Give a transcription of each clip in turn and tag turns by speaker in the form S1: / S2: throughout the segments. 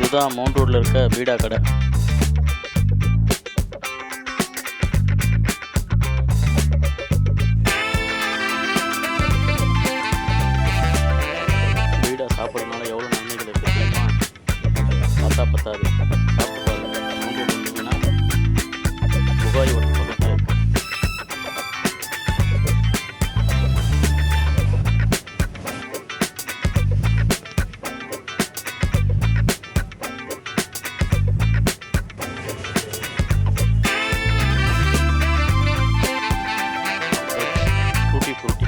S1: இதுதான் மவுண்ட் ரோட்டில் இருக்க பீடா கடை. பீடா சாப்பிட்றதுனால எவ்வளோ நன்மைகள் இருக்குது தெரியுமா? பார்த்தா பத்தாது. சாப்பிட்டு பாருங்க. மவுண்ட் ரோடு வந்தீங்கன்னா புகாரி ஒரு பக்கத்தில் இருக்கு. டூட்டி ஃப்ரூட்டி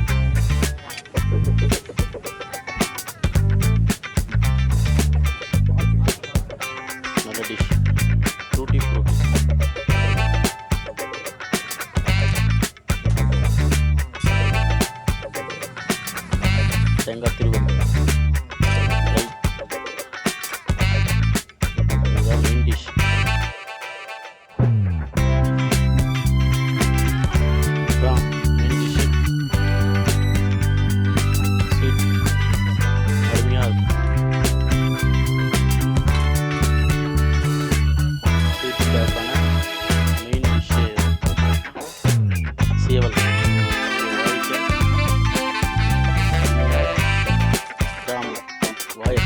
S1: நல்ல டிஷ். டூட்டி ஃப்ரூட்டி தேங்காய் திருவள்ளு ரைட். இதுதான் மெயின் டிஷ். இதுதான் மெயின் டிஷ்ஷு. ஸ்வீட் அருமையாக இருக்கும். ஸ்வீட்டுக்கான மெயின் டிஷ்ஷு சேவல். வாய்க்கு அருமையாக இருக்கும். வாயை